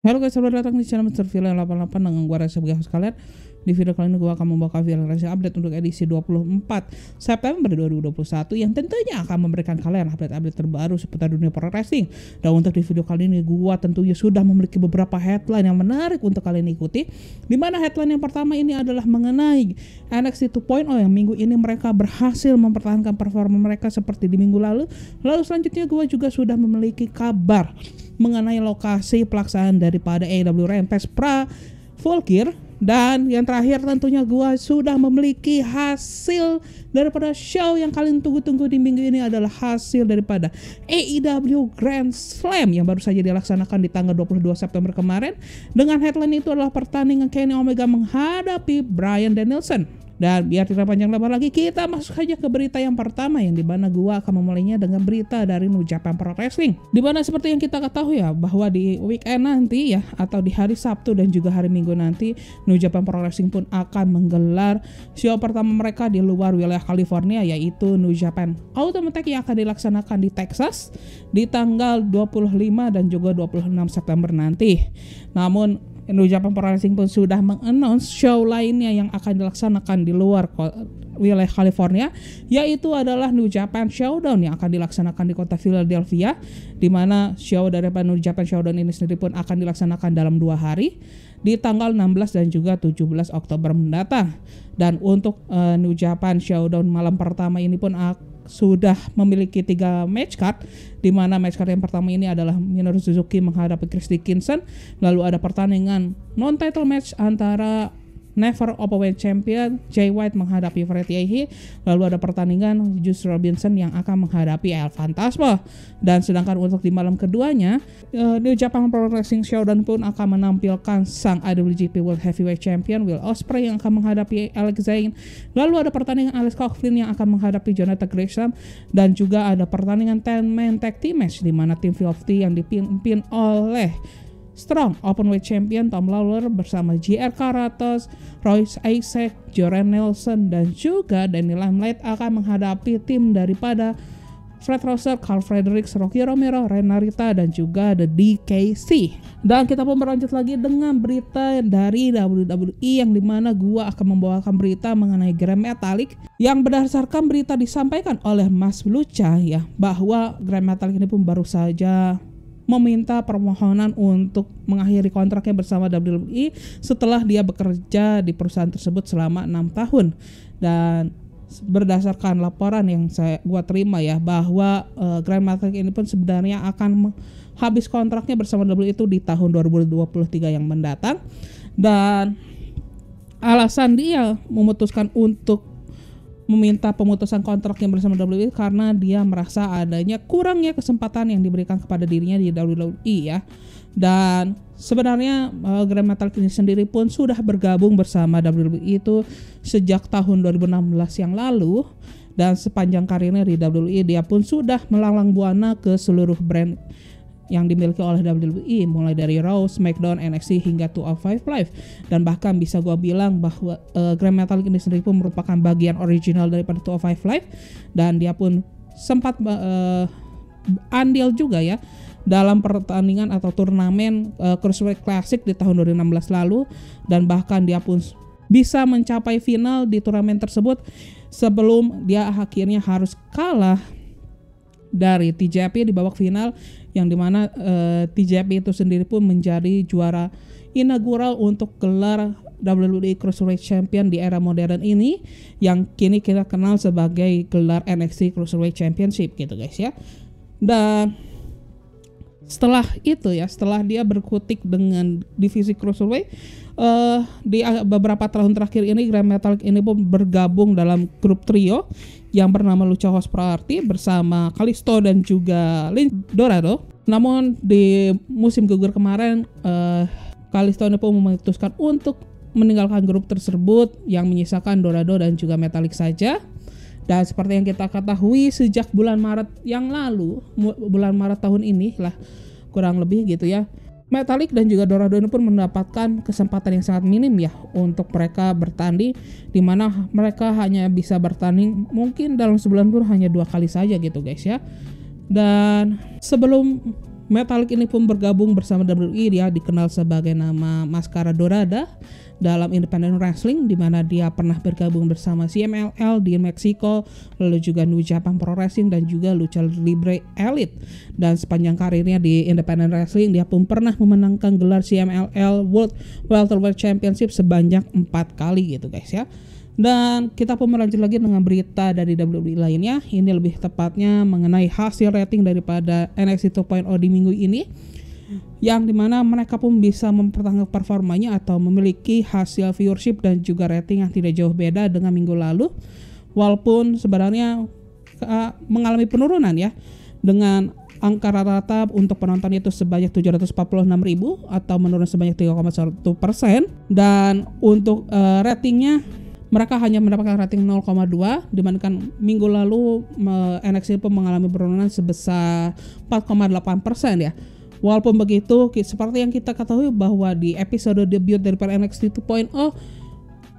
Halo guys, selamat datang di channel Mr. Villain 88 dengan gua Reza sebagai host kalian. Di video kali ini gua akan membawa Villain Reza update untuk edisi 24 September 2021 yang tentunya akan memberikan kalian update-update terbaru seputar dunia pro wrestling. Dan untuk di video kali ini gua tentunya sudah memiliki beberapa headline yang menarik untuk kalian ikuti. Di mana headline yang pertama ini adalah mengenai NXT 2.0 yang minggu ini mereka berhasil mempertahankan performa mereka seperti di minggu lalu. Lalu selanjutnya gua juga sudah memiliki kabar mengenai lokasi pelaksanaan daripada AEW Rampage pra Full Gear. Dan yang terakhir tentunya gua sudah memiliki hasil daripada show yang kalian tunggu-tunggu di minggu ini adalah hasil daripada AEW Grand Slam yang baru saja dilaksanakan di tanggal 22 September kemarin. Dengan headline itu adalah pertandingan Kenny Omega menghadapi Bryan Danielson. Dan biar tidak panjang lebar lagi, kita masuk saja ke berita yang pertama, yang dimana gua akan memulainya dengan berita dari New Japan Pro Wrestling. Dimana seperti yang kita ketahui ya, bahwa di weekend nanti ya, atau di hari Sabtu dan juga hari Minggu nanti, New Japan Pro Wrestling pun akan menggelar show pertama mereka di luar wilayah California, yaitu New Japan Ultimate yang akan dilaksanakan di Texas di tanggal 25 dan juga 26 September nanti. Namun New Japan Pro Wrestling pun sudah mengannounce show lainnya yang akan dilaksanakan di luar wilayah California, yaitu adalah New Japan Showdown yang akan dilaksanakan di kota Philadelphia, di mana show dari New Japan Showdown ini sendiri pun akan dilaksanakan dalam 2 hari di tanggal 16 dan juga 17 Oktober mendatang. Dan untuk New Japan Showdown malam pertama ini pun sudah memiliki 3 match card, di mana match card yang pertama ini adalah Minoru Suzuki menghadapi Chris Dickinson. Lalu ada pertandingan non-title match antara Never Openweight Champion Jay White menghadapi Fred Yehi. Lalu ada pertandingan Juice Robinson yang akan menghadapi El Phantasmo. Dan sedangkan untuk di malam keduanya, New Japan Pro Wrestling Showdown pun akan menampilkan sang IWGP World Heavyweight Champion Will Ospreay yang akan menghadapi Alex Zayne. Lalu ada pertandingan Alex Coughlin yang akan menghadapi Jonathan Gresham. Dan juga ada pertandingan 10-man tag team match, di mana tim Filthy yang dipimpin oleh Strong Openweight Champion Tom Lawler bersama JR Karatos, Royce Isaac, Jordan Nelson, dan juga Daniel Limelight akan menghadapi tim daripada Fred Rosser, Carl Fredericks, Rocky Romero, Ren Narita, dan juga The DKC. Dan kita pun berlanjut lagi dengan berita dari WWE, yang dimana gua akan membawakan berita mengenai Grand Metalik, yang berdasarkan berita disampaikan oleh Mas Lucha ya, bahwa Grand Metalik ini pun baru saja meminta permohonan untuk mengakhiri kontraknya bersama WWE setelah dia bekerja di perusahaan tersebut selama 6 tahun. Dan berdasarkan laporan yang gua terima ya, bahwa Grand Metalik ini pun sebenarnya akan habis kontraknya bersama WWE itu di tahun 2023 yang mendatang. Dan alasan dia memutuskan untuk meminta pemutusan kontraknya bersama WWE karena dia merasa adanya kurangnya kesempatan yang diberikan kepada dirinya di WWE ya. Dan sebenarnya Grand Metalik ini sendiri pun sudah bergabung bersama WWE itu sejak tahun 2016 yang lalu, dan sepanjang karirnya di WWE dia pun sudah melanglang buana ke seluruh brand yang dimiliki oleh WWE, mulai dari Raw, SmackDown, NXT hingga 205 Live. Dan bahkan bisa gua bilang bahwa Grand Metalik ini sendiri pun merupakan bagian original daripada 205 Live, dan dia pun sempat andil juga ya dalam pertandingan atau turnamen Cruiserweight Classic di tahun 2016 lalu, dan bahkan dia pun bisa mencapai final di turnamen tersebut sebelum dia akhirnya harus kalah dari TJP di babak final, yang dimana TJP itu sendiri pun menjadi juara inaugural untuk gelar WWE Cruiserweight Champion di era modern ini, yang kini kita kenal sebagai gelar NXT Cruiserweight Championship gitu guys ya. Dan setelah itu ya, setelah dia berkutik dengan divisi Cruiserweight, di beberapa tahun terakhir ini Grand Metalik ini pun bergabung dalam grup trio yang bernama Lucha House Party bersama Kalisto dan juga Lin Dorado. Namun di musim gugur kemarin, Kalisto ini pun memutuskan untuk meninggalkan grup tersebut yang menyisakan Dorado dan juga Metalik saja. Dan seperti yang kita ketahui sejak bulan Maret yang lalu, bulan Maret tahun ini lah kurang lebih gitu ya, Metalik dan juga Dorado ini pun mendapatkan kesempatan yang sangat minim ya untuk mereka bertanding, di mana mereka hanya bisa bertanding mungkin dalam sebulan pun hanya 2 kali saja gitu guys ya. Dan sebelum Metallic ini pun bergabung bersama WWE. Dia dikenal sebagai nama Máscara Dorada dalam independent wrestling, di mana dia pernah bergabung bersama CMLL di Meksiko, lalu juga New Japan Pro Wrestling dan juga Lucha Libre Elite. Dan sepanjang karirnya di independent wrestling, dia pun pernah memenangkan gelar CMLL World Welterweight Championship sebanyak 4 kali gitu guys ya. Dan kita pun melanjut lagi dengan berita dari WWE lainnya. Ini lebih tepatnya mengenai hasil rating daripada NXT 2.0 di minggu ini, yang dimana mereka pun bisa mempertahankan performanya atau memiliki hasil viewership dan juga rating yang tidak jauh beda dengan minggu lalu, walaupun sebenarnya mengalami penurunan ya, dengan angka rata-rata untuk penonton itu sebanyak 746.000 atau menurun sebanyak 3,1%, dan untuk ratingnya mereka hanya mendapatkan rating 0,2 dibandingkan minggu lalu. NXT pun mengalami penurunan sebesar 4,8% ya. Walaupun begitu, seperti yang kita ketahui bahwa di episode debut dari NXT 2.0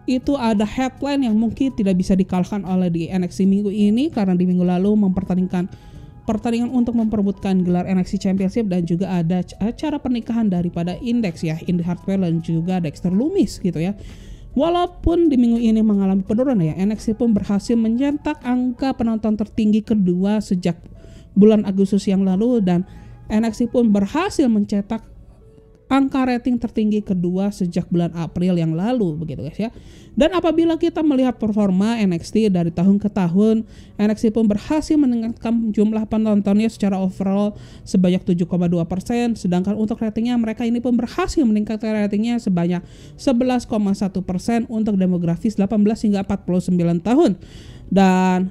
itu ada headline yang mungkin tidak bisa dikalahkan oleh di NXT minggu ini, karena di minggu lalu mempertandingkan pertandingan untuk memperebutkan gelar NXT Championship, dan juga ada acara pernikahan daripada Index ya, Indi Hartwell dan juga Dexter Lumis gitu ya. Walaupun di minggu ini mengalami penurunan ya, NXT pun berhasil mencetak angka penonton tertinggi kedua sejak bulan Agustus yang lalu, dan NXT pun berhasil mencetak angka rating tertinggi kedua sejak bulan April yang lalu begitu guys ya. Dan apabila kita melihat performa NXT dari tahun ke tahun, NXT pun berhasil meningkatkan jumlah penontonnya secara overall sebanyak 7,2%, sedangkan untuk ratingnya mereka ini pun berhasil meningkatkan ratingnya sebanyak 11,1% untuk demografis 18 hingga 49 tahun. Dan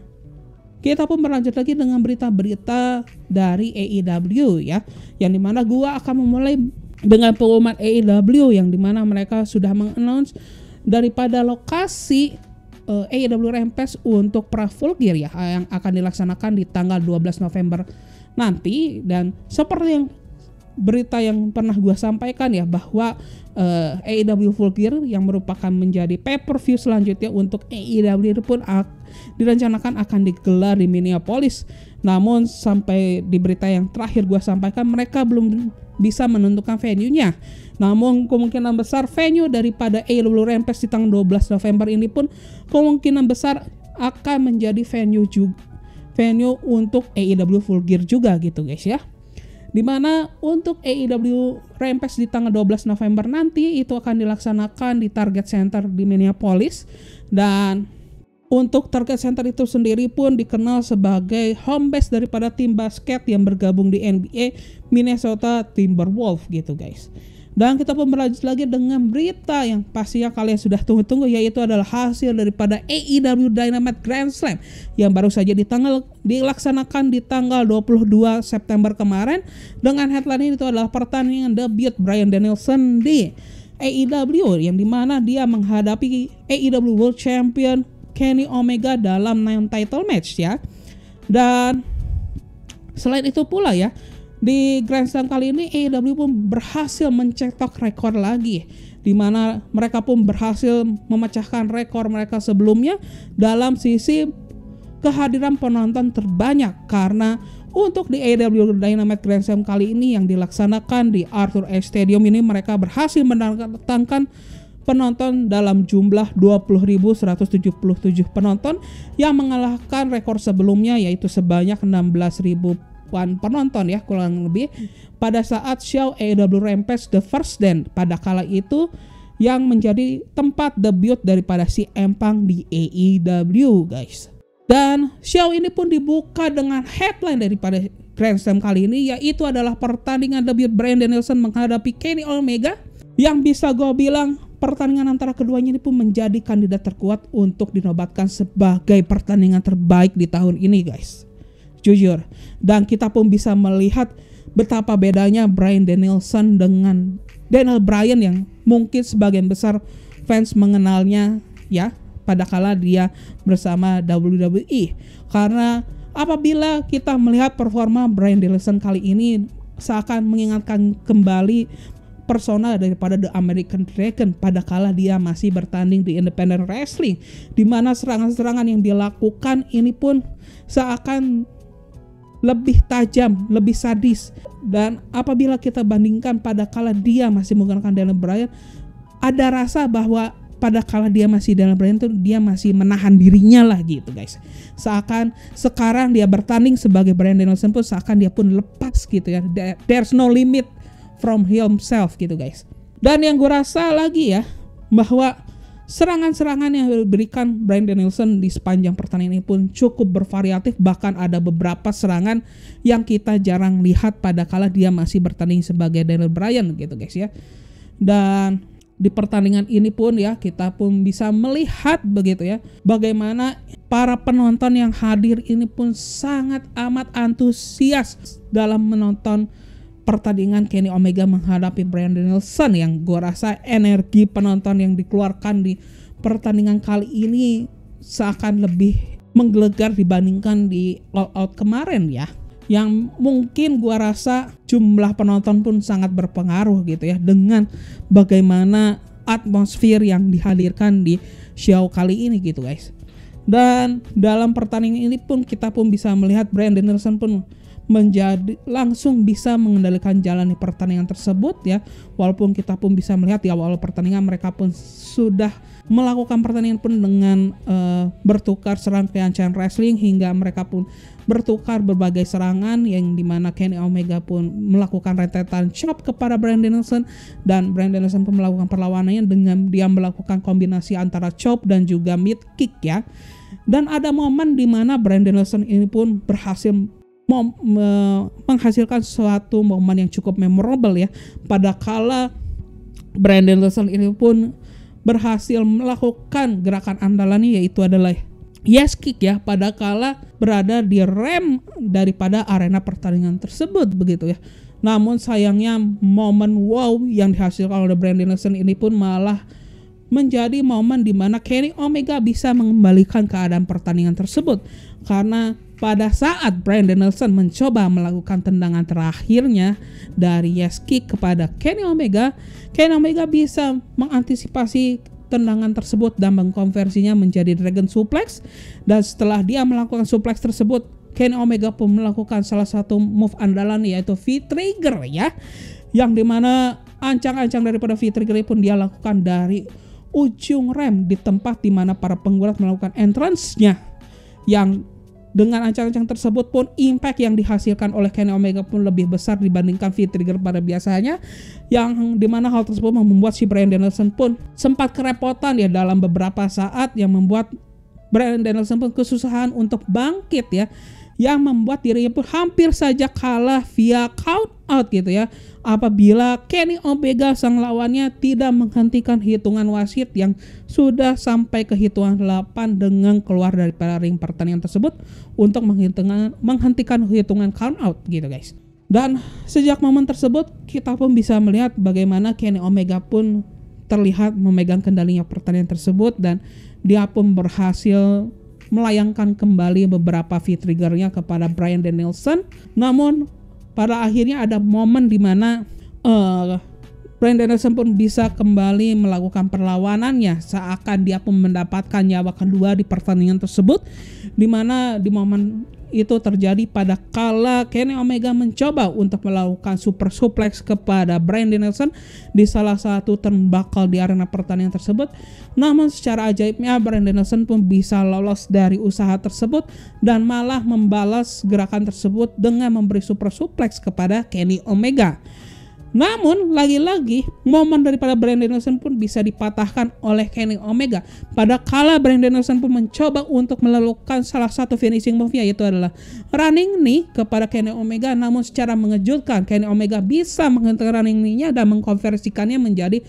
kita pun berlanjut lagi dengan berita-berita dari AEW ya, yang dimana gua akan memulai dengan pengumuman AEW, yang dimana mereka sudah mengannounce daripada lokasi AEW Rampage untuk pra Full Gear ya, yang akan dilaksanakan di tanggal 12 November nanti. Dan seperti yang berita yang pernah gue sampaikan ya, bahwa AEW Full Gear yang merupakan menjadi pay-per-view selanjutnya untuk AEW itu pun direncanakan akan digelar di Minneapolis. Namun sampai di berita yang terakhir gue sampaikan, mereka belum bisa menentukan venue-nya. Namun kemungkinan besar venue daripada AEW Rampage di tanggal 12 November ini pun kemungkinan besar akan menjadi venue untuk AEW Full Gear juga gitu guys ya. Dimana untuk AEW Rampage di tanggal 12 November nanti itu akan dilaksanakan di Target Center di Minneapolis, dan untuk Target Center itu sendiri pun dikenal sebagai home base daripada tim basket yang bergabung di NBA, Minnesota Timberwolves gitu guys. Dan kita pun berlanjut lagi dengan berita yang pastinya kalian sudah tunggu-tunggu, yaitu adalah hasil daripada AEW Dynamite Grand Slam yang baru saja dilaksanakan di tanggal 22 September kemarin, dengan headline itu adalah pertandingan debut Bryan Danielson di AEW, yang dimana dia menghadapi AEW World Champion Kenny Omega dalam non-title match ya. Dan selain itu pula ya, di Grand Slam kali ini AEW pun berhasil mencetak rekor lagi, di mana mereka pun berhasil memecahkan rekor mereka sebelumnya dalam sisi kehadiran penonton terbanyak, karena untuk di AEW Dynamite Grand Slam kali ini yang dilaksanakan di Arthur Ashe Stadium ini, mereka berhasil mendatangkan penonton dalam jumlah 20.177 penonton, yang mengalahkan rekor sebelumnya yaitu sebanyak 16.000 penonton ya kurang lebih pada saat show AEW Rampage The First Dance pada kala itu, yang menjadi tempat debut daripada CM Punk di AEW guys. Dan show ini pun dibuka dengan headline daripada Grand Slam kali ini, yaitu adalah pertandingan debut Bryan Danielson menghadapi Kenny Omega, yang bisa gue bilang pertandingan antara keduanya ini pun menjadi kandidat terkuat untuk dinobatkan sebagai pertandingan terbaik di tahun ini guys, jujur. Dan kita pun bisa melihat betapa bedanya Bryan Danielson dengan Daniel Bryan yang mungkin sebagian besar fans mengenalnya ya pada kala dia bersama WWE. Karena apabila kita melihat performa Bryan Danielson kali ini, seakan mengingatkan kembali persona daripada The American Dragon pada kala dia masih bertanding di independent wrestling, di mana serangan-serangan yang dilakukan ini pun seakan lebih tajam, lebih sadis. Dan apabila kita bandingkan pada kala dia masih menggunakan Daniel Bryan, ada rasa bahwa pada kala dia masih Daniel Bryan tuh dia masih menahan dirinya lah gitu guys. Seakan sekarang dia bertanding sebagai Bryan Danielson pun seakan dia pun lepas gitu ya. There's no limit from himself gitu guys. Dan yang gue rasa lagi ya, bahwa serangan-serangan yang diberikan Bryan Danielson di sepanjang pertandingan ini pun cukup bervariatif. Bahkan ada beberapa serangan yang kita jarang lihat pada kala dia masih bertanding sebagai Daniel Bryan gitu guys ya. Dan di pertandingan ini pun ya kita pun bisa melihat begitu ya, bagaimana para penonton yang hadir ini pun sangat amat antusias dalam menonton pertandingan Kenny Omega menghadapi Bryan Danielson. Yang gue rasa energi penonton yang dikeluarkan di pertandingan kali ini seakan lebih menggelegar dibandingkan di All Out kemarin ya, yang mungkin gue rasa jumlah penonton pun sangat berpengaruh gitu ya dengan bagaimana atmosfer yang dihadirkan di show kali ini gitu guys. Dan dalam pertandingan ini pun kita pun bisa melihat Bryan Danielson pun menjadi langsung bisa mengendalikan jalan di pertandingan tersebut ya. Walaupun kita pun bisa melihat di awal pertandingan mereka pun sudah melakukan pertandingan pun dengan bertukar serangkaian wrestling, hingga mereka pun bertukar berbagai serangan yang dimana Kenny Omega pun melakukan rentetan chop kepada Bryan Danielson, dan Bryan Danielson pun melakukan perlawanannya dengan dia melakukan kombinasi antara chop dan juga mid kick ya. Dan ada momen dimana Bryan Danielson ini pun berhasil menghasilkan suatu momen yang cukup memorable ya, pada kala Bryan Danielson ini pun berhasil melakukan gerakan andalannya, yaitu adalah yes kick ya, pada kala berada di rem daripada arena pertandingan tersebut begitu ya. Namun sayangnya momen wow yang dihasilkan oleh Bryan Danielson ini pun malah menjadi momen di mana Kenny Omega bisa mengembalikan keadaan pertandingan tersebut, karena pada saat Bryan Danielson mencoba melakukan tendangan terakhirnya dari yes kick kepada Kenny Omega bisa mengantisipasi tendangan tersebut dan mengkonversinya menjadi Dragon Suplex. Dan setelah dia melakukan suplex tersebut, Kenny Omega pun melakukan salah satu move andalan, yaitu V-Trigger ya, yang dimana ancang-ancang daripada V-Trigger pun dia lakukan dari ujung rem di tempat dimana para penggulat melakukan entrance-nya, yang dengan ancang-ancang tersebut pun impact yang dihasilkan oleh Kenny Omega pun lebih besar dibandingkan V-Trigger pada biasanya, yang dimana hal tersebut membuat si Bryan Danielson pun sempat kerepotan ya dalam beberapa saat, yang membuat Bryan Danielson pun kesusahan untuk bangkit ya, yang membuat dirinya pun hampir saja kalah via count out gitu ya, apabila Kenny Omega sang lawannya tidak menghentikan hitungan wasit yang sudah sampai ke hitungan 8 dengan keluar dari ring pertandingan tersebut untuk menghentikan hitungan count out gitu guys. Dan sejak momen tersebut kita pun bisa melihat bagaimana Kenny Omega pun terlihat memegang kendalinya pertandingan tersebut, dan dia pun berhasil melayangkan kembali beberapa V-Triggernya kepada Bryan Danielson. Namun pada akhirnya ada momen di mana Bryan Danielson pun bisa kembali melakukan perlawanannya, seakan dia pun mendapatkan nyawa kedua di pertandingan tersebut, di mana di momen itu terjadi pada kala Kenny Omega mencoba untuk melakukan super suplex kepada Bryan Danielson di salah satu turnbuckle di arena pertandingan tersebut. Namun secara ajaibnya Bryan Danielson pun bisa lolos dari usaha tersebut dan malah membalas gerakan tersebut dengan memberi super suplex kepada Kenny Omega. Namun lagi-lagi momen daripada Bryan Danielson pun bisa dipatahkan oleh Kenny Omega pada kala Bryan Danielson pun mencoba untuk melakukan salah satu finishing move, yaitu adalah running knee kepada Kenny Omega. Namun secara mengejutkan Kenny Omega bisa menghentikan running knee-nya dan mengkonversikannya menjadi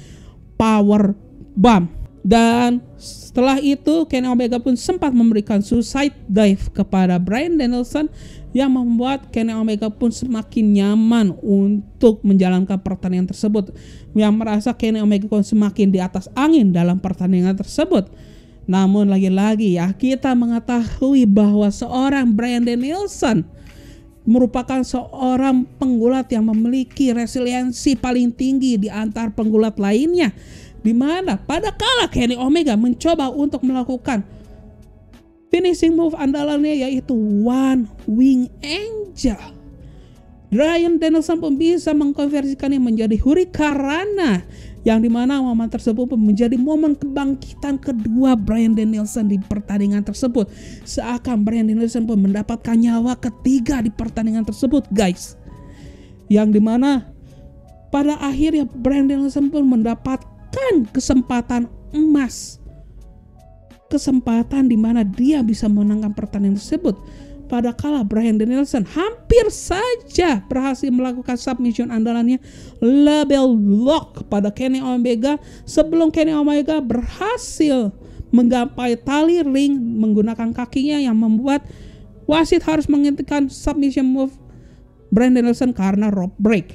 power bomb. Dan setelah itu Kenny Omega pun sempat memberikan suicide dive kepada Bryan Danielson, yang membuat Kenny Omega pun semakin nyaman untuk menjalankan pertandingan tersebut, yang merasa Kenny Omega pun semakin di atas angin dalam pertandingan tersebut. Namun lagi-lagi ya, kita mengetahui bahwa seorang Bryan Danielson merupakan seorang penggulat yang memiliki resiliensi paling tinggi di antar penggulat lainnya, di mana pada kala Kenny Omega mencoba untuk melakukan finishing move andalannya, yaitu One Wing Angel saja Bryan Danielson pun bisa mengkonversikannya menjadi Hurricanrana, yang dimana momen tersebut pun menjadi momen kebangkitan kedua Bryan Danielson di pertandingan tersebut. Seakan Bryan Danielson pun mendapatkan nyawa ketiga di pertandingan tersebut, guys. Yang dimana pada akhirnya Bryan Danielson pun mendapatkan kesempatan emas, kesempatan dimana dia bisa memenangkan pertandingan tersebut. Pada kala Bryan Danielson hampir saja berhasil melakukan submission andalannya label lock pada Kenny Omega sebelum Kenny Omega berhasil menggapai tali ring menggunakan kakinya, yang membuat wasit harus menghentikan submission move Bryan Danielson karena rope break.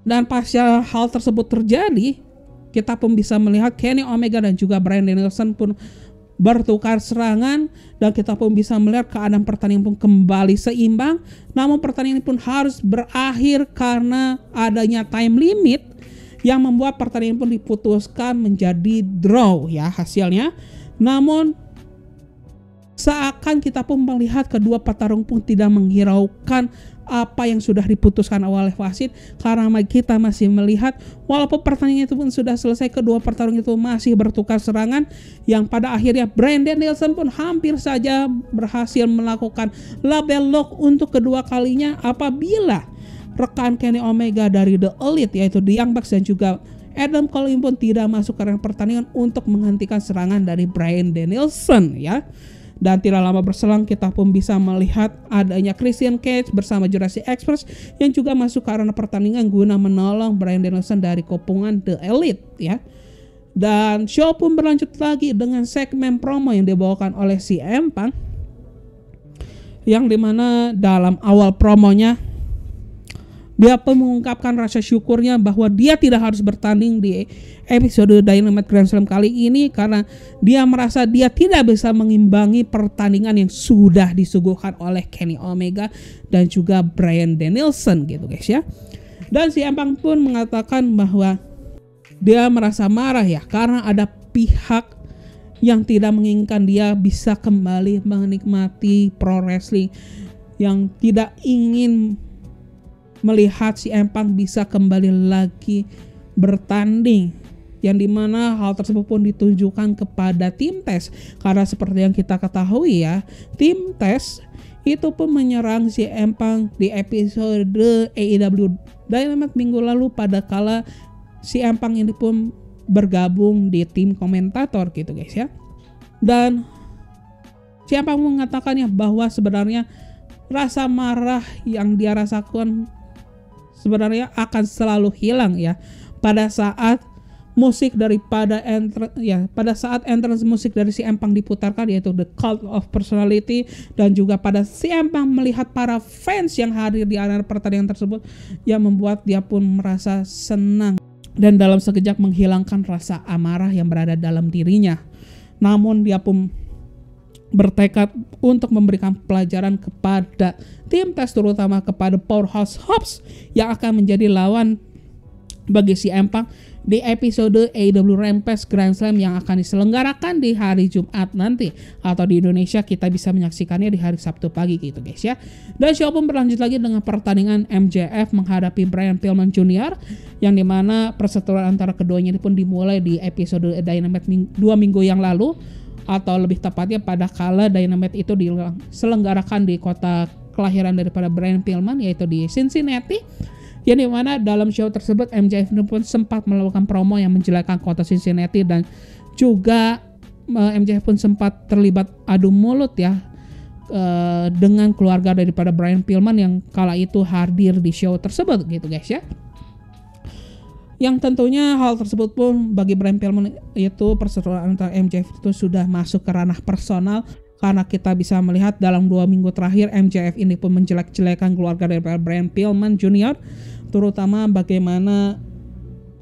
Dan pasca hal tersebut terjadi, kita pun bisa melihat Kenny Omega dan juga Bryan Danielson pun bertukar serangan, dan kita pun bisa melihat keadaan pertandingan pun kembali seimbang. Namun pertandingan pun harus berakhir karena adanya time limit yang membuat pertandingan pun diputuskan menjadi draw ya hasilnya. Namun seakan kita pun melihat kedua petarung pun tidak menghiraukan apa yang sudah diputuskan oleh wasit, karena kita masih melihat walaupun pertandingan itu pun sudah selesai, kedua petarung itu masih bertukar serangan, yang pada akhirnya Bryan Danielson pun hampir saja berhasil melakukan label lock untuk kedua kalinya apabila rekan Kenny Omega dari The Elite yaitu The Young Bucks dan juga Adam Cole pun tidak masuk ke arena pertandingan untuk menghentikan serangan dari Bryan Danielson ya. Dan tidak lama berselang kita pun bisa melihat adanya Christian Cage bersama Jurassic Express yang juga masuk ke arena pertandingan guna menolong Bryan Danielson dari kopungan The Elite ya. Dan show pun berlanjut lagi dengan segmen promo yang dibawakan oleh CM Punk, yang dimana dalam awal promonya dia pun mengungkapkan rasa syukurnya bahwa dia tidak harus bertanding di episode Dynamite Grand Slam kali ini karena dia merasa dia tidak bisa mengimbangi pertandingan yang sudah disuguhkan oleh Kenny Omega dan juga Bryan Danielson gitu guys ya. Dan si Empang pun mengatakan bahwa dia merasa marah ya karena ada pihak yang tidak menginginkan dia bisa kembali menikmati pro wrestling, yang tidak ingin melihat si Empang bisa kembali lagi bertanding, yang dimana hal tersebut pun ditunjukkan kepada tim Test, karena seperti yang kita ketahui ya, tim Test itu pun menyerang si Empang di episode AEW Dynamite minggu lalu pada kala si Empang ini pun bergabung di tim komentator gitu guys ya. Dan si Empang mengatakannya bahwa sebenarnya rasa marah yang dia rasakan sebenarnya akan selalu hilang ya pada saat musik daripada pada saat entrance musik dari si Empang diputarkan, yaitu The Cult of Personality, dan juga pada si Empang melihat para fans yang hadir di arena pertandingan tersebut yang membuat dia pun merasa senang dan dalam sekejap menghilangkan rasa amarah yang berada dalam dirinya. Namun dia pun bertekad untuk memberikan pelajaran kepada tim Test, terutama kepada Powerhouse Hobbs yang akan menjadi lawan bagi si Empang di episode AEW Rampage Grand Slam yang akan diselenggarakan di hari Jumat nanti, atau di Indonesia kita bisa menyaksikannya di hari Sabtu pagi gitu guys ya. Dan show pun berlanjut lagi dengan pertandingan MJF menghadapi Brian Pillman Jr., yang dimana perseteruan antara keduanya ini pun dimulai di episode Dynamite 2 minggu yang lalu, atau lebih tepatnya pada kala Dynamite itu diselenggarakan di kota kelahiran daripada Brian Pillman, yaitu di Cincinnati, yang dimana dalam show tersebut MJF pun sempat melakukan promo yang menjelekkan kota Cincinnati, dan juga MJF pun sempat terlibat adu mulut ya dengan keluarga daripada Brian Pillman yang kala itu hadir di show tersebut gitu guys ya. Yang tentunya hal tersebut pun bagi Brian Pillman itu perseteruan antara MJF itu sudah masuk ke ranah personal, karena kita bisa melihat dalam 2 minggu terakhir MJF ini pun menjelek-jelekan keluarga dari Brian Pillman Jr., terutama bagaimana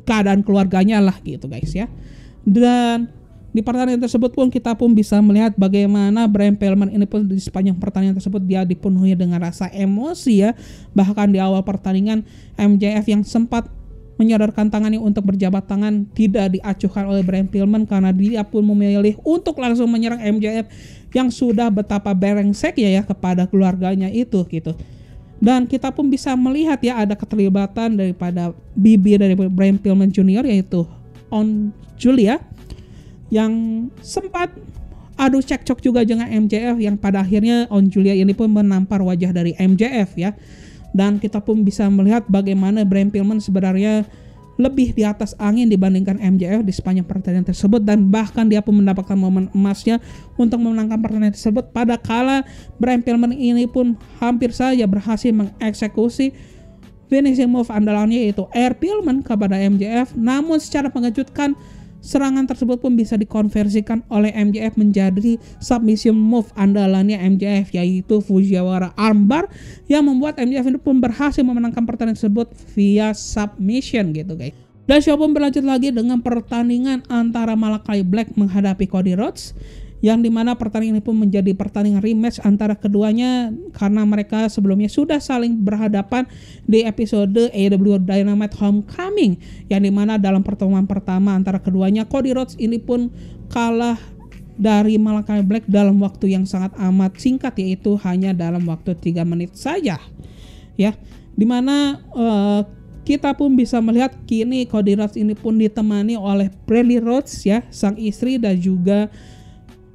keadaan keluarganya lah gitu guys ya. Dan di pertandingan tersebut pun kita pun bisa melihat bagaimana Brian Pillman ini pun di sepanjang pertandingan tersebut dia dipenuhi dengan rasa emosi ya. Bahkan di awal pertandingan MJF yang sempat menyodorkan tangannya untuk berjabat tangan tidak diacuhkan oleh Brian Pillman, karena dia pun memilih untuk langsung menyerang MJF yang sudah betapa brengsek ya kepada keluarganya itu gitu. Dan kita pun bisa melihat ya ada keterlibatan daripada bibi dari Brian Pillman Jr. yaitu On Julia yang sempat adu cekcok juga dengan MJF, yang pada akhirnya On Julia ini pun menampar wajah dari MJF ya. Dan kita pun bisa melihat bagaimana Brian Pillman sebenarnya lebih di atas angin dibandingkan MJF di sepanjang pertandingan tersebut, dan bahkan dia pun mendapatkan momen emasnya untuk memenangkan pertandingan tersebut pada kala Brian Pillman ini pun hampir saja berhasil mengeksekusi finishing move andalannya yaitu Air Pillman kepada MJF. Namun secara mengejutkan serangan tersebut pun bisa dikonversikan oleh MJF menjadi submission move andalannya MJF yaitu Fujiwara Armbar, yang membuat MJF itu pun berhasil memenangkan pertandingan tersebut via submission gitu guys. Dan show pun berlanjut lagi dengan pertandingan antara Malakai Black menghadapi Cody Rhodes, yang dimana pertandingan ini pun menjadi pertandingan rematch antara keduanya karena mereka sebelumnya sudah saling berhadapan di episode AEW Dynamite Homecoming, yang dimana dalam pertemuan pertama antara keduanya Cody Rhodes ini pun kalah dari Malakai Black dalam waktu yang sangat amat singkat, yaitu hanya dalam waktu 3 menit saja ya, dimana kita pun bisa melihat kini Cody Rhodes ini pun ditemani oleh Brandi Rhodes ya, sang istri, dan juga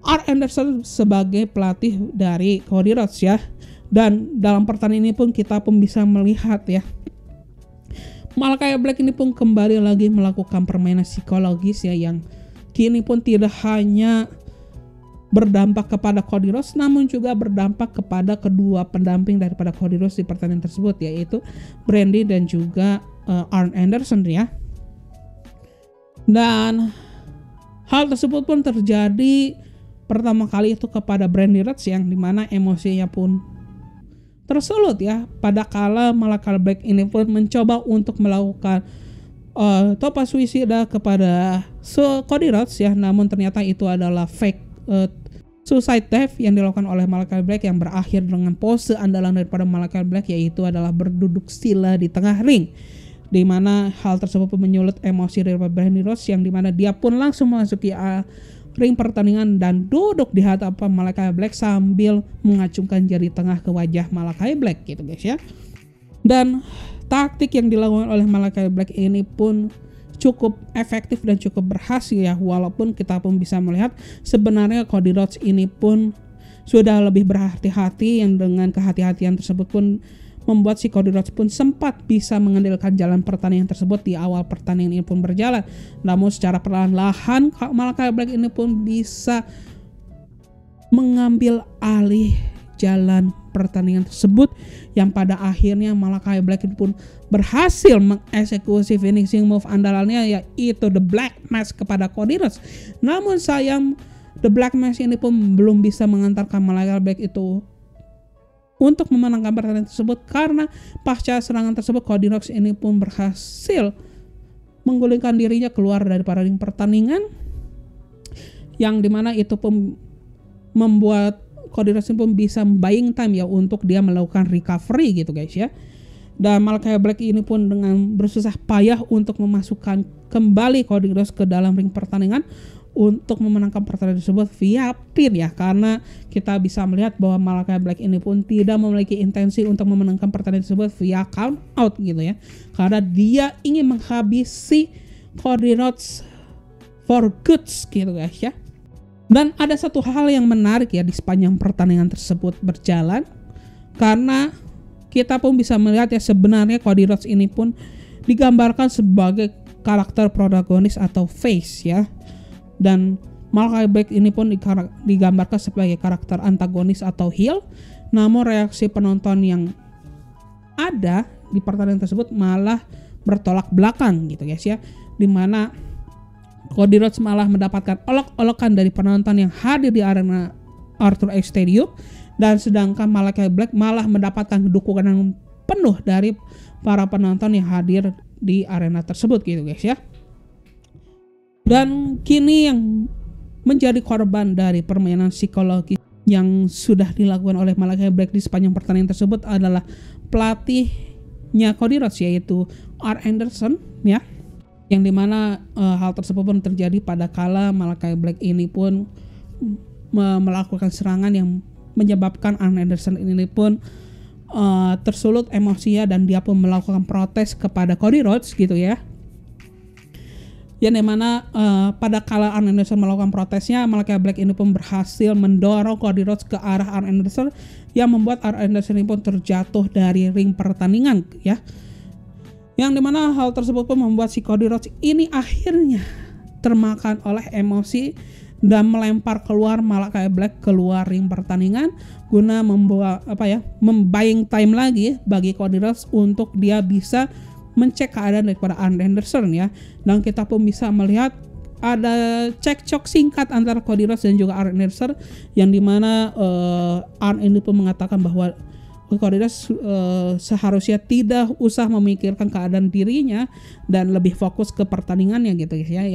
Arn Anderson sebagai pelatih dari Cody Rhodes ya. Dan dalam pertandingan ini pun kita pun bisa melihat ya, Malakai Black ini pun kembali lagi melakukan permainan psikologis ya, yang kini pun tidak hanya berdampak kepada Cody Rhodes namun juga berdampak kepada kedua pendamping daripada Cody Rhodes di pertandingan tersebut, yaitu Brandi dan juga Arn Anderson ya. Dan hal tersebut pun terjadi pertama kali itu kepada Brandi Rhodes, yang dimana emosinya pun tersulut ya pada kala Malakai Black ini pun mencoba untuk melakukan topa suicida kepada Cody Rhodes ya, namun ternyata itu adalah fake suicide dive yang dilakukan oleh Malakai Black, yang berakhir dengan pose andalan daripada Malakai Black, yaitu adalah berduduk sila di tengah ring, di mana hal tersebut pun menyulut emosi daripada Brandi Rhodes, yang dimana dia pun langsung memasuki ring pertandingan dan duduk di hadapan Malakai Black sambil mengacungkan jari tengah ke wajah Malakai Black gitu guys ya. Dan taktik yang dilakukan oleh Malakai Black ini pun cukup efektif dan cukup berhasil ya, walaupun kita pun bisa melihat sebenarnya Cody Rhodes ini pun sudah lebih berhati-hati, yang dengan kehati-hatian tersebut pun membuat si Cody Rhodes pun sempat bisa mengendalikan jalan pertandingan tersebut di awal pertandingan ini pun berjalan. Namun secara perlahan-lahan Malakai Black ini pun bisa mengambil alih jalan pertandingan tersebut, yang pada akhirnya Malakai Black ini pun berhasil mengeksekusi finishing move andalannya yaitu The Black Mass kepada Cody Rhodes. Namun sayang The Black Mass ini pun belum bisa mengantarkan Malakai Black itu untuk memenangkan pertandingan tersebut, karena pasca serangan tersebut Cody Rhodes ini pun berhasil menggulingkan dirinya keluar dari ring pertandingan, yang dimana itu pun membuat Cody Rhodes pun bisa buying time ya untuk dia melakukan recovery gitu guys ya. Dan Malakai Black ini pun dengan bersusah payah untuk memasukkan kembali Cody Rhodes ke dalam ring pertandingan untuk memenangkan pertandingan tersebut via pin ya, karena kita bisa melihat bahwa Malakai Black ini pun tidak memiliki intensi untuk memenangkan pertandingan tersebut via count out gitu ya, karena dia ingin menghabisi Cody Rhodes for goods gitu guys ya. Dan ada satu hal yang menarik ya di sepanjang pertandingan tersebut berjalan, karena kita pun bisa melihat ya sebenarnya Cody Rhodes ini pun digambarkan sebagai karakter protagonis atau face ya, dan Malakai Black ini pun digambarkan sebagai karakter antagonis atau heel. Namun reaksi penonton yang ada di pertandingan tersebut malah bertolak belakang gitu guys ya, dimana Cody Rhodes malah mendapatkan olok-olokan dari penonton yang hadir di arena Arthur Ashe Stadium, dan sedangkan Malakai Black malah mendapatkan dukungan yang penuh dari para penonton yang hadir di arena tersebut gitu guys ya. Dan kini yang menjadi korban dari permainan psikologi yang sudah dilakukan oleh Malakai Black di sepanjang pertandingan tersebut adalah pelatihnya Cody Rhodes, yaitu Arn Anderson ya, yang dimana hal tersebut pun terjadi pada kala Malakai Black ini pun melakukan serangan yang menyebabkan Arn Anderson ini pun tersulut emosinya dan dia pun melakukan protes kepada Cody Rhodes gitu ya. Yang dimana pada kala Arn Anderson melakukan protesnya, Malakai Black ini pun berhasil mendorong Cody Rhodes ke arah Arn Anderson yang membuat Arn Anderson ini pun terjatuh dari ring pertandingan ya. Yang dimana hal tersebut pun membuat si Cody Rhodes ini akhirnya termakan oleh emosi dan melempar keluar Malakai Black keluar ring pertandingan guna membuying time lagi bagi Cody Rhodes untuk dia bisa mencek keadaan daripada Arn Anderson ya. Dan kita pun bisa melihat ada cekcok singkat antara Cody Rhodes dan juga Arn Anderson yang dimana Arn ini pun mengatakan bahwa Cody Rhodes seharusnya tidak usah memikirkan keadaan dirinya dan lebih fokus ke pertandingannya gitu ya.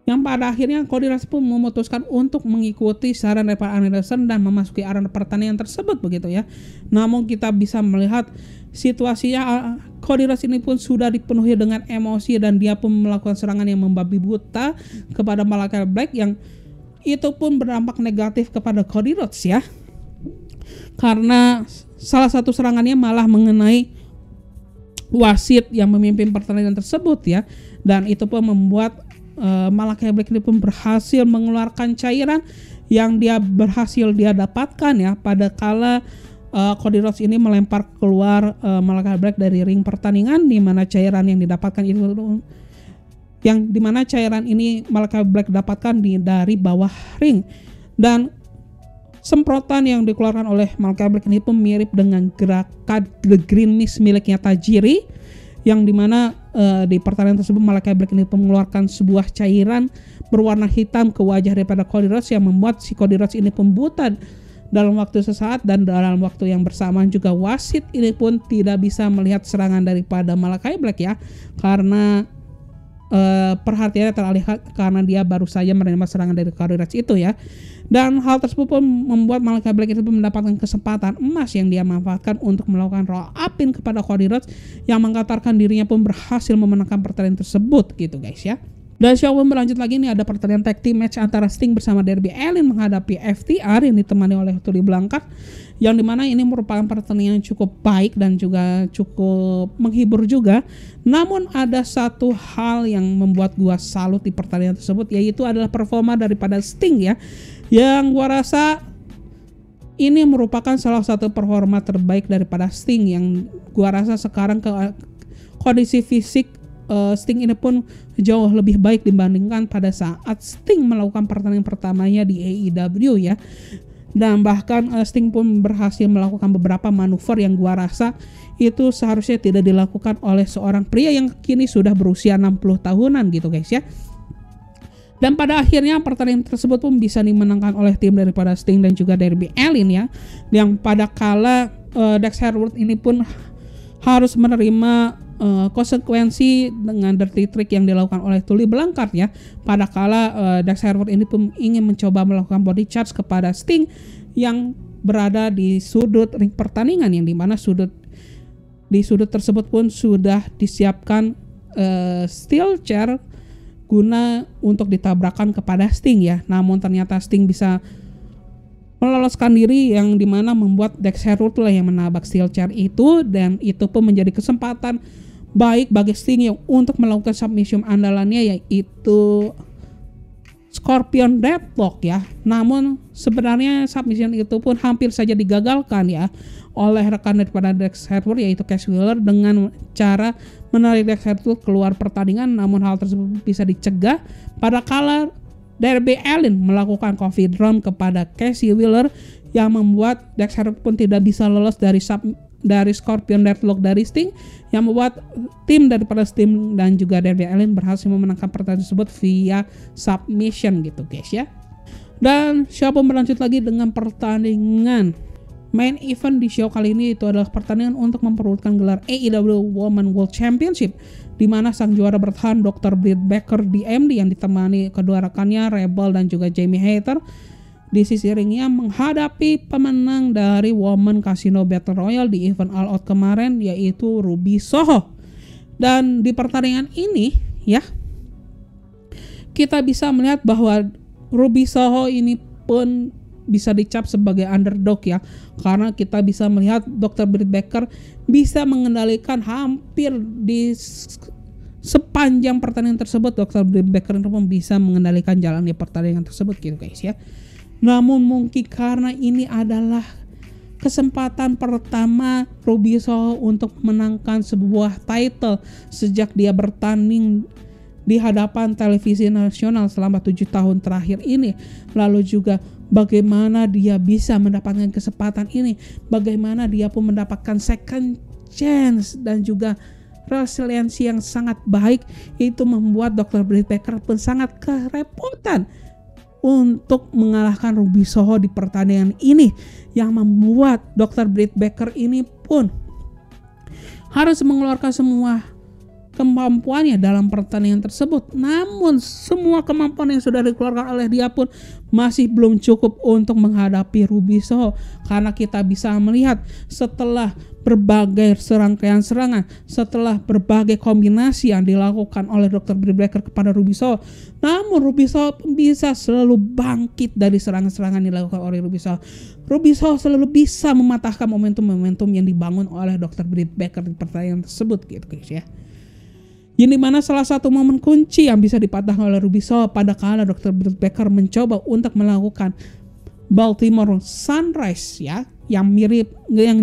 Yang pada akhirnya Cody Rhodes pun memutuskan untuk mengikuti saran daripada Arn Anderson dan memasuki arena pertandingan tersebut begitu ya. Namun kita bisa melihat situasinya Cody Rhodes ini pun sudah dipenuhi dengan emosi dan dia pun melakukan serangan yang membabi buta kepada Malakai Black yang itu pun berdampak negatif kepada Cody Rhodes ya. Karena salah satu serangannya malah mengenai wasit yang memimpin pertandingan tersebut ya. Dan itu pun membuat Malakai Black ini pun berhasil mengeluarkan cairan yang dia dapatkan ya pada kala Cody Rhodes ini melempar keluar Malakai Black dari ring pertandingan, di mana cairan yang didapatkan itu Malakai Black dapatkan dari bawah ring. Dan semprotan yang dikeluarkan oleh Malakai Black ini pun mirip dengan gerakan The Green Mist miliknya Tajiri, yang dimana di pertandingan tersebut Malakai Black ini pun mengeluarkan sebuah cairan berwarna hitam ke wajah daripada Cody Rhodes yang membuat si Cody Rhodes ini pun buta dalam waktu sesaat. Dan dalam waktu yang bersamaan juga wasit ini pun tidak bisa melihat serangan daripada Malakai Black ya, karena perhatiannya teralihkan karena dia baru saja menerima serangan dari Cody Rhodes itu ya. Dan hal tersebut pun membuat Malakai Black itu mendapatkan kesempatan emas yang dia manfaatkan untuk melakukan roll up-in kepada Cody Rhodes yang mengatakan dirinya pun berhasil memenangkan pertandingan tersebut gitu guys ya. Dan show pun berlanjut lagi nih, ada pertandingan tag team match antara Sting bersama Darby Allin menghadapi FTR yang ditemani oleh Tully Blanchard, yang dimana ini merupakan pertandingan yang cukup baik dan juga cukup menghibur juga. Namun ada satu hal yang membuat gua salut di pertandingan tersebut, yaitu adalah performa daripada Sting ya, yang gua rasa ini merupakan salah satu performa terbaik daripada Sting, yang gua rasa sekarang kondisi fisik Sting ini pun jauh lebih baik dibandingkan pada saat Sting melakukan pertandingan pertamanya di AEW ya. Dan bahkan Sting pun berhasil melakukan beberapa manuver yang gua rasa itu seharusnya tidak dilakukan oleh seorang pria yang kini sudah berusia 60 tahunan gitu guys ya. Dan pada akhirnya pertandingan tersebut pun bisa dimenangkan oleh tim daripada Sting dan juga Darby Allin ya, yang pada kala Dax Harwood ini pun harus menerima konsekuensi dengan dirty trick yang dilakukan oleh Tully Blanchard ya, pada kala Dax Harwood ini pun ingin mencoba melakukan body charge kepada Sting yang berada di sudut ring pertandingan, yang dimana di sudut tersebut pun sudah disiapkan steel chair guna untuk ditabrakkan kepada Sting ya. Namun ternyata Sting bisa meloloskan diri, yang dimana membuat Dax Harwood lah yang menabrak steel chair itu, dan itu pun menjadi kesempatan baik bagi Sting yang untuk melakukan submission andalannya, yaitu Scorpion Deathlock ya. Namun sebenarnya submission itu pun hampir saja digagalkan ya oleh rekan daripada Dax Harwood, yaitu Cash Wheeler, dengan cara menarik Dax Harwood keluar pertandingan. Namun hal tersebut bisa dicegah pada kala Darby Allin melakukan coffee drum kepada Casey Wheeler, yang membuat Dax Harwood pun tidak bisa lolos dari Scorpion Deathlock dari Sting, yang membuat tim daripada Sting dan juga Darby Allin berhasil memenangkan pertandingan tersebut via submission gitu guys ya. Dan show pun berlanjut lagi dengan pertandingan main event di show kali ini, itu adalah pertandingan untuk memperebutkan gelar AEW Women's World Championship, di mana sang juara bertahan Dr. Britt Baker DMD yang ditemani kedua rekannya Rebel dan juga Jamie Hayter di sisi ringnya menghadapi pemenang dari Women Casino Battle Royale di event All Out kemarin, yaitu Ruby Soho. Dan di pertandingan ini ya, kita bisa melihat bahwa Ruby Soho ini pun bisa dicap sebagai underdog ya, karena kita bisa melihat Dr. Britt Baker bisa mengendalikan hampir di sepanjang pertandingan tersebut. Dr. Britt Baker pun bisa mengendalikan jalan di pertandingan tersebut gitu guys ya. Namun mungkin karena ini adalah kesempatan pertama Ruby Soho untuk menangkan sebuah title sejak dia bertanding di hadapan televisi nasional selama 7 tahun terakhir ini. Lalu juga bagaimana dia bisa mendapatkan kesempatan ini, bagaimana dia pun mendapatkan second chance dan juga resiliensi yang sangat baik, itu membuat Dr. Britt Baker pun sangat kerepotan untuk mengalahkan Ruby Soho di pertandingan ini, yang membuat Dr. Britt Baker ini pun harus mengeluarkan semua kemampuannya dalam pertandingan tersebut. Namun semua kemampuan yang sudah dikeluarkan oleh dia pun masih belum cukup untuk menghadapi Ruby Soho, karena kita bisa melihat setelah berbagai serangkaian serangan, setelah berbagai kombinasi yang dilakukan oleh Dr. Britt Baker kepada Ruby Soho, namun Ruby Soho bisa selalu bangkit dari serangan-serangan yang dilakukan oleh Ruby Soho. Ruby Soho selalu bisa mematahkan momentum-momentum yang dibangun oleh Dr. Britt Baker di pertandingan tersebut gitu guys ya. Yang dimana salah satu momen kunci yang bisa dipatahkan oleh Ruby Soho pada kala Dr. Britt Baker mencoba untuk melakukan Baltimore Sunrise ya, yang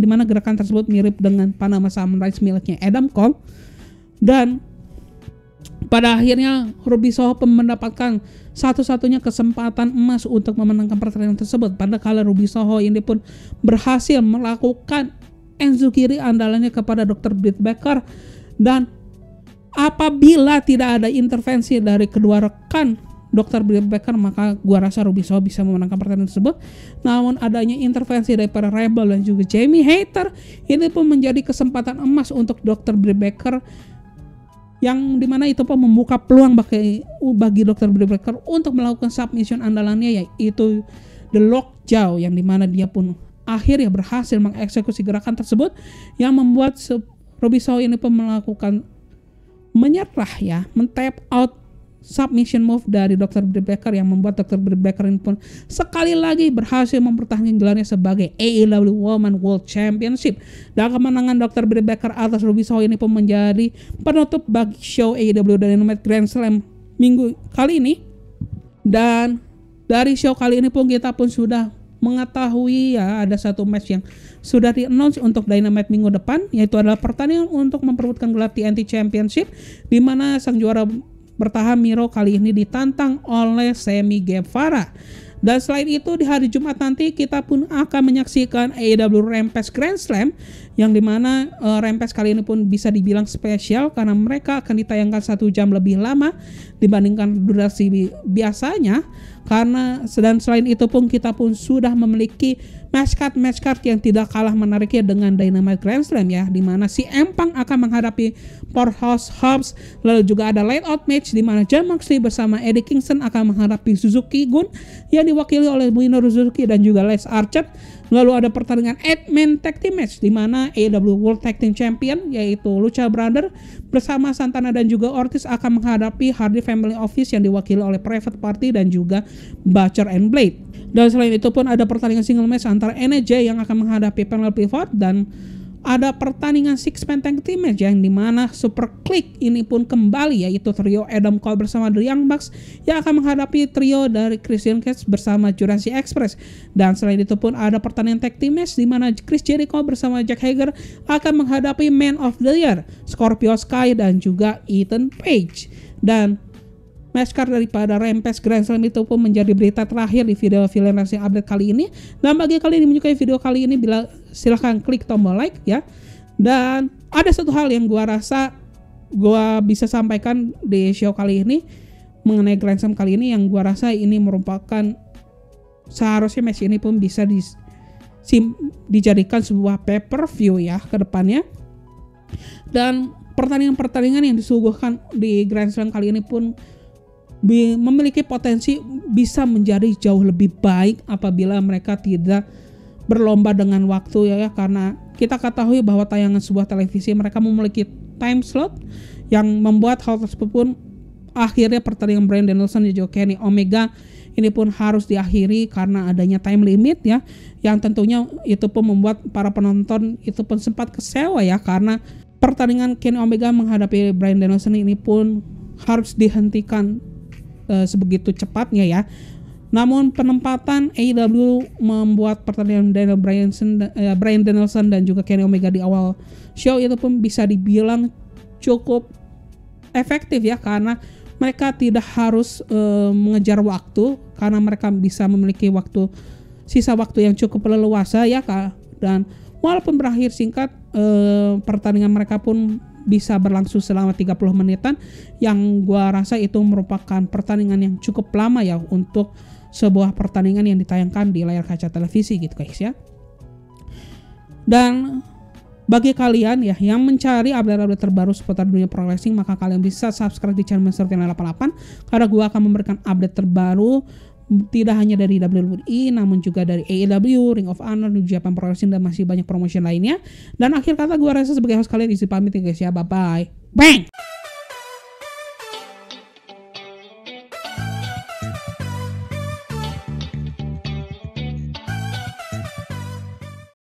dimana gerakan tersebut mirip dengan Panama Sunrise miliknya Adam Cole, dan pada akhirnya Ruby Soho mendapatkan satu-satunya kesempatan emas untuk memenangkan pertandingan tersebut. Pada kala Ruby Soho ini pun berhasil melakukan enzukiri andalannya kepada Dr. Britt Baker, dan apabila tidak ada intervensi dari kedua rekan Dr. Britt Baker, maka gua rasa Ruby Soho bisa memenangkan pertandingan tersebut. Namun adanya intervensi daripada Rebel dan juga Jamie Hayter, ini pun menjadi kesempatan emas untuk Dr. Britt Baker, yang dimana itu pun membuka peluang bagi Dr. Britt Baker untuk melakukan submission andalannya, yaitu The Lockjaw, yang dimana dia pun akhirnya berhasil mengeksekusi gerakan tersebut, yang membuat Ruby Soho ini pun melakukan menyerah ya, men-tap out submission move dari Dr. Britt Baker, yang membuat Dr. Britt Baker ini pun sekali lagi berhasil mempertahankan gelarnya sebagai AEW Women World Championship. Dan kemenangan Dr. Britt Baker atas Ruby Soho ini pun menjadi penutup bagi show AEW Dynamite Grand Slam minggu kali ini. Dan dari show kali ini pun kita pun sudah mengetahui ya, ada satu match yang sudah di-announce untuk Dynamite minggu depan, yaitu adalah pertandingan untuk memperebutkan gelar TNT Championship, di mana sang juara bertahan Miro kali ini ditantang oleh Sammy Guevara. Dan selain itu di hari Jumat nanti kita pun akan menyaksikan AEW Rampage Grand Slam, yang dimana Rampage kali ini pun bisa dibilang spesial karena mereka akan ditayangkan 1 jam lebih lama dibandingkan durasi biasanya. Dan selain itu pun kita pun sudah memiliki match card yang tidak kalah menariknya dengan Dynamite Grand Slam ya, dimana si Empang akan menghadapi Powerhouse Hobbs. Lalu juga ada light out match dimana Jon Moxley bersama Eddie Kingston akan menghadapi Suzuki Gun yang diwakili oleh Minoru Suzuki dan juga Les Archer. Lalu ada pertandingan 8-man tag team match di mana AEW World Tag Team Champion yaitu Lucha Brother bersama Santana dan juga Ortiz akan menghadapi Hardy Family Office yang diwakili oleh Private Party dan juga Butcher and Blade. Dan selain itu pun ada pertandingan single match antara NJ yang akan menghadapi Penelope Ford, dan ada pertandingan 6-man tag team match yang dimana Super Click ini pun kembali, yaitu trio Adam Cole bersama The Young Bucks yang akan menghadapi trio dari Christian Cage bersama Jurassic Express. Dan selain itu pun ada pertandingan tag team match di mana Chris Jericho bersama Jack Hager akan menghadapi Man of the Year, Scorpio Sky dan juga Ethan Page. Dan match card daripada Rampage Grand Slam itu pun menjadi berita terakhir di video Villain Wrestling Update kali ini. Dan bagi kalian yang menyukai video kali ini, silahkan klik tombol like ya. Dan ada satu hal yang gua rasa gua bisa sampaikan di show kali ini mengenai Grand Slam kali ini, yang gua rasa ini merupakan seharusnya match ini pun bisa dijadikan sebuah pay-per-view ya ke depannya. Dan pertandingan-pertandingan yang disuguhkan di Grand Slam kali ini pun memiliki potensi bisa menjadi jauh lebih baik apabila mereka tidak berlomba dengan waktu ya, karena kita ketahui bahwa tayangan sebuah televisi mereka memiliki time slot yang membuat hal tersebut pun akhirnya pertandingan Bryan Danielson dan juga Kenny Omega ini pun harus diakhiri karena adanya time limit ya, yang tentunya itu pun membuat para penonton itu pun sempat kecewa ya, karena pertandingan Kenny Omega menghadapi Bryan Danielson ini pun harus dihentikan sebegitu cepatnya ya. Namun penempatan AEW membuat pertandingan Bryan Danielson dan juga Kenny Omega di awal show itu pun bisa dibilang cukup efektif ya, karena mereka tidak harus mengejar waktu, karena mereka bisa memiliki sisa waktu yang cukup leluasa ya Kak. Dan walaupun berakhir singkat, pertandingan mereka pun bisa berlangsung selama 30 menitan, yang gua rasa itu merupakan pertandingan yang cukup lama ya untuk sebuah pertandingan yang ditayangkan di layar kaca televisi gitu guys ya. Dan bagi kalian ya yang mencari update-update terbaru seputar dunia pro wrestling, maka kalian bisa subscribe di channel Mr. Final 88, karena gua akan memberikan update terbaru tidak hanya dari WWE namun juga dari AEW, Ring of Honor, New Japan Pro Wrestling, dan masih banyak promotion lainnya. Dan akhir kata gua rasa sebagai host kalian isi pamit ya guys ya. Bye bye. Bang.